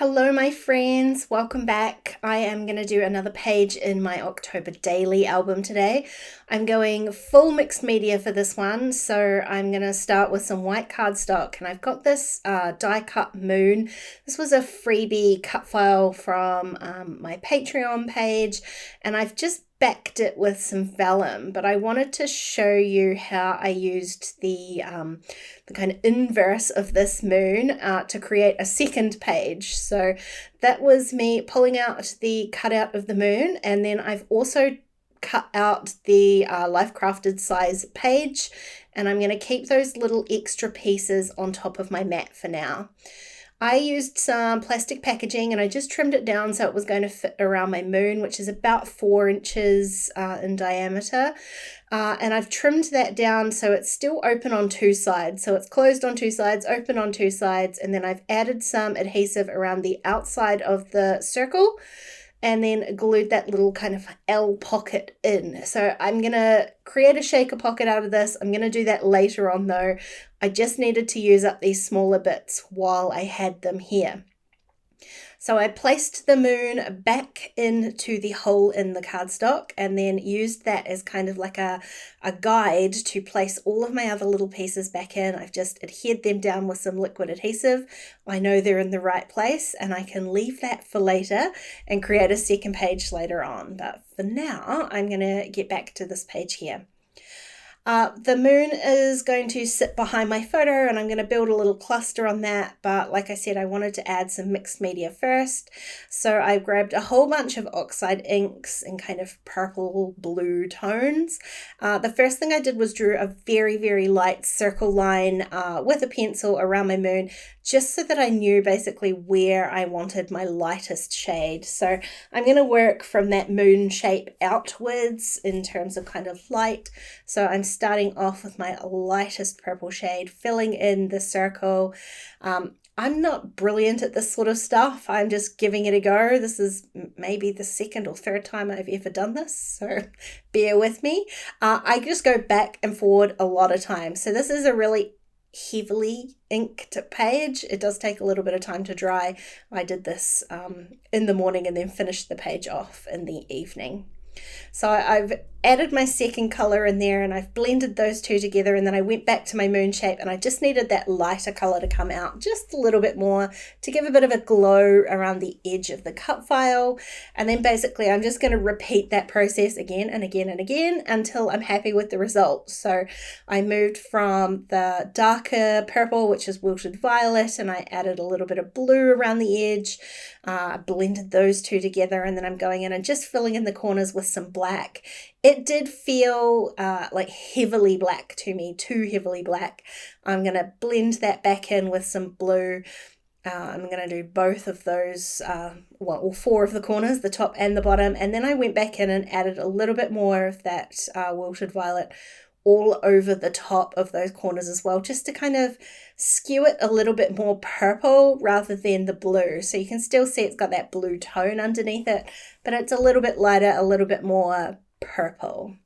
Hello, my friends. Welcome back. I am going to do another page in my October daily album today. I'm going full mixed media for this one, so I'm going to start with some white cardstock, and I've got this die cut moon. This was a freebie cut file from my Patreon page, and I've just backed it with some vellum, but I wanted to show you how I used the kind of inverse of this moon to create a second page. So that was me pulling out the cutout of the moon, and then I've also cut out the Life Crafted size page, and I'm going to keep those little extra pieces on top of my mat for now. I used some plastic packaging and I just trimmed it down so it was going to fit around my moon, which is about 4 inches in diameter. And I've trimmed that down so it's still open on two sides. So it's closed on two sides, open on two sides, and then I've added some adhesive around the outside of the circle and then glued that little kind of L pocket in. So I'm going to create a shaker pocket out of this. I'm going to do that later on though. I just needed to use up these smaller bits while I had them here. So I placed the moon back into the hole in the cardstock and then used that as kind of like a guide to place all of my other little pieces back in. I've just adhered them down with some liquid adhesive. I know they're in the right place and I can leave that for later and create a second page later on. But for now, I'm going to get back to this page here. The moon is going to sit behind my photo and I'm going to build a little cluster on that, but like I said, I wanted to add some mixed media first. So I grabbed a whole bunch of oxide inks in kind of purple blue tones. The first thing I did was drew a very, very light circle line with a pencil around my moon, just so that I knew basically where I wanted my lightest shade. So I'm going to work from that moon shape outwards in terms of kind of light. So I'm starting off with my lightest purple shade, filling in the circle. I'm not brilliant at this sort of stuff. I'm just giving it a go. This is maybe the second or third time I've ever done this, so bear with me. I just go back and forward a lot of times. So this is a really heavily inked page. It does take a little bit of time to dry. I did this in the morning and then finished the page off in the evening. So I've added my second color in there and I've blended those two together, and then I went back to my moon shape and I just needed that lighter color to come out just a little bit more to give a bit of a glow around the edge of the cut file. And then basically I'm just going to repeat that process again and again and again until I'm happy with the result. So I moved from the darker purple, which is wilted violet, and I added a little bit of blue around the edge. I blended those two together, and then I'm going in and just filling in the corners with some black. It did feel like heavily black to me, too heavily black. I'm going to blend that back in with some blue. I'm going to do both of those, all 4 of the corners, the top and the bottom. And then I went back in and added a little bit more of that wilted violet all over the top of those corners as well, just to kind of skew it a little bit more purple rather than the blue. So you can still see it's got that blue tone underneath it, but it's a little bit lighter, a little bit more purple.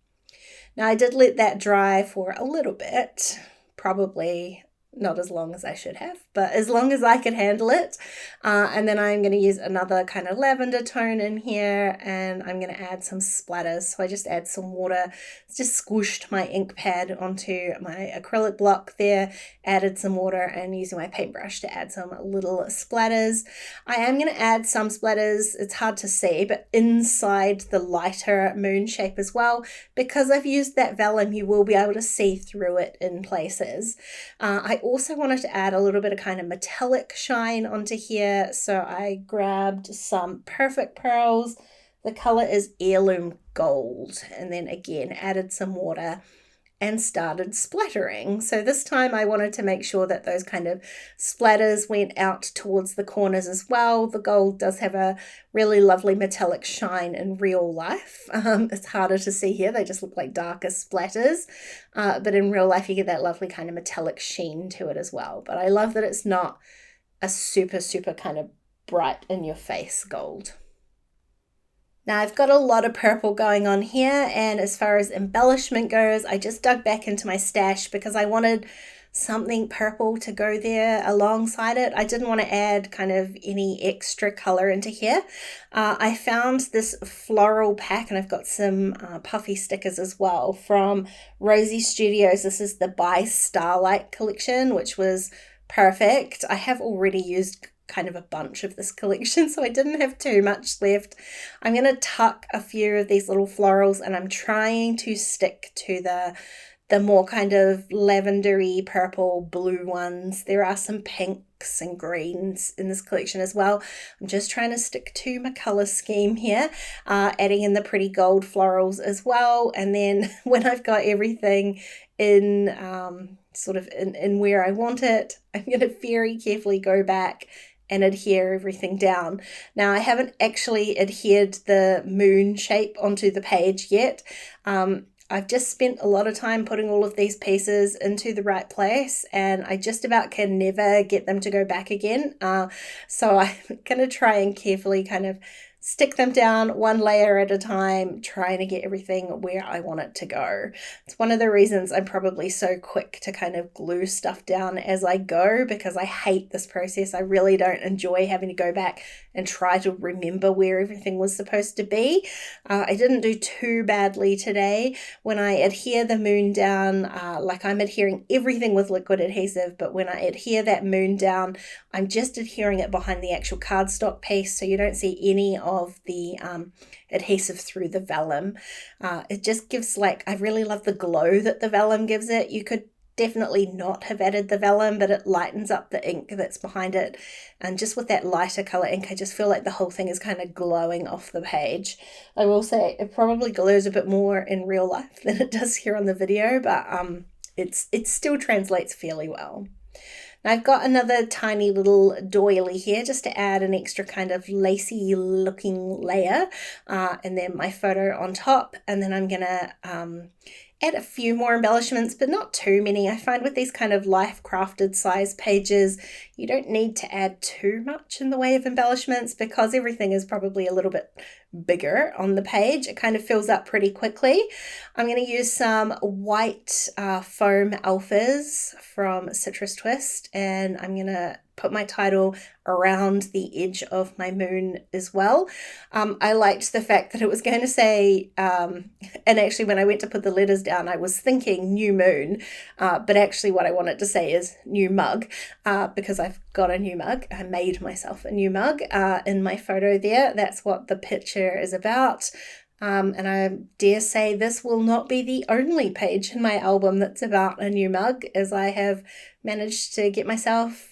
Now I did let that dry for a little bit, probably not as long as I should have, but as long as I could handle it. And then I'm going to use another kind of lavender tone in here, and I'm going to add some splatters. So I just add some water, just squished my ink pad onto my acrylic block there, added some water, and using my paintbrush to add some little splatters. I am going to add some splatters, it's hard to see, but inside the lighter moon shape as well. Because I've used that vellum, you will be able to see through it in places. I also wanted to add a little bit of kind of metallic shine onto here, so I grabbed some Perfect Pearls. The color is Heirloom Gold, and then again added some water and started splattering. So this time I wanted to make sure that those kind of splatters went out towards the corners as well. The gold does have a really lovely metallic shine in real life. It's harder to see here. They just look like darker splatters. But in real life you get that lovely kind of metallic sheen to it as well. But I love that it's not a super, super kind of bright in your face gold. Now I've got a lot of purple going on here, and as far as embellishment goes, I just dug back into my stash because I wanted something purple to go there alongside it. I didn't want to add kind of any extra color into here. I found this floral pack, and I've got some puffy stickers as well from Rosie Studios. This is the By Starlight collection, which was perfect. I have already used kind of a bunch of this collection, so I didn't have too much left. I'm going to tuck a few of these little florals, and I'm trying to stick to the more kind of lavendery, purple, blue ones. There are some pinks and greens in this collection as well. I'm just trying to stick to my color scheme here, adding in the pretty gold florals as well. And then when I've got everything in sort of in where I want it, I'm going to very carefully go back and adhere everything down. Now, I haven't actually adhered the moon shape onto the page yet. I've just spent a lot of time putting all of these pieces into the right place, and I just about can never get them to go back again. So I'm going to try and carefully kind of stick them down one layer at a time, trying to get everything where I want it to go. It's one of the reasons I'm probably so quick to kind of glue stuff down as I go, because I hate this process. I really don't enjoy having to go back and try to remember where everything was supposed to be. I didn't do too badly today. When I adhere the moon down, like I'm adhering everything with liquid adhesive, but when I adhere that moon down, I'm just adhering it behind the actual cardstock piece, so you don't see any of the adhesive through the vellum. It just gives, like, I really love the glow that the vellum gives it. You could definitely not have added the vellum, but it lightens up the ink that's behind it, and just with that lighter color ink, I just feel like the whole thing is kind of glowing off the page. I will say it probably glows a bit more in real life than it does here on the video, but it still translates fairly well. Now I've got another tiny little doily here just to add an extra kind of lacy looking layer, and then my photo on top, and then I'm gonna add a few more embellishments, but not too many. I find with these kind of life crafted size pages, you don't need to add too much in the way of embellishments, because everything is probably a little bit bigger on the page. It kind of fills up pretty quickly. I'm going to use some white foam alphas from Citrus Twist, and I'm going to put my title around the edge of my moon as well. I liked the fact that it was going to say, and actually when I went to put the letters down, I was thinking new moon, but actually what I wanted to say is new mug, because I've got a new mug. I made myself a new mug in my photo there. That's what the picture is about. And I dare say this will not be the only page in my album that's about a new mug, as I have managed to get myself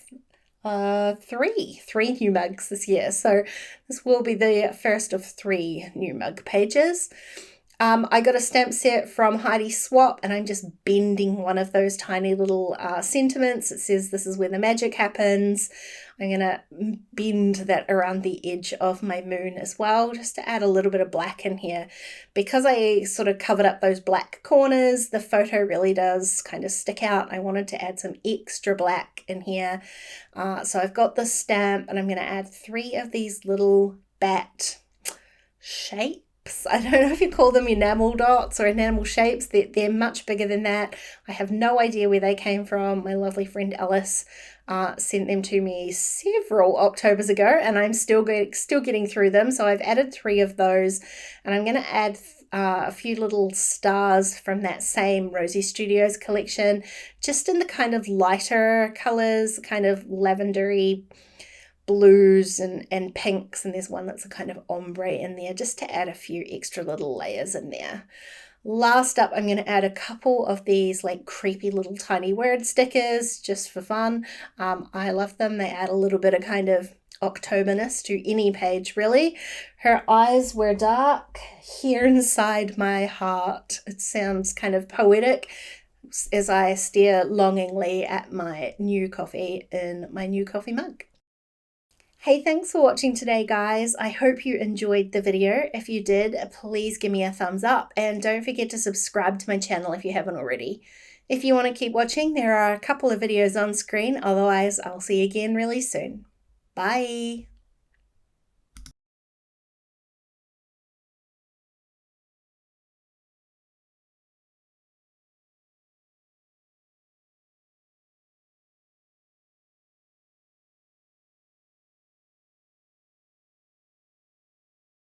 three new mugs this year. So this will be the first of 3 new mug pages. I got a stamp set from Heidi Swap, and I'm just bending one of those tiny little sentiments. It says this is where the magic happens. I'm going to bend that around the edge of my moon as well, just to add a little bit of black in here. Because I sort of covered up those black corners, the photo really does kind of stick out. I wanted to add some extra black in here. So I've got the stamp, and I'm going to add 3 of these little bat shapes. I don't know if you call them enamel dots or enamel shapes. They're much bigger than that. I have no idea where they came from. My lovely friend Alice sent them to me several Octobers ago, and I'm still getting through them. So I've added 3 of those, and I'm going to add a few little stars from that same Rosie Studios collection, just in the kind of lighter colors, kind of lavendery blues and pinks, and there's one that's a kind of ombre in there, just to add a few extra little layers in there. Last up, I'm going to add a couple of these like creepy little tiny word stickers just for fun. I love them. They add a little bit of kind of Octoberness to any page, really. Her eyes were dark here inside my heart. It sounds kind of poetic as I stare longingly at my new coffee in my new coffee mug. Hey, thanks for watching today, guys. I hope you enjoyed the video. If you did, please give me a thumbs up, and don't forget to subscribe to my channel if you haven't already. If you want to keep watching, there are a couple of videos on screen. Otherwise, I'll see you again really soon. Bye.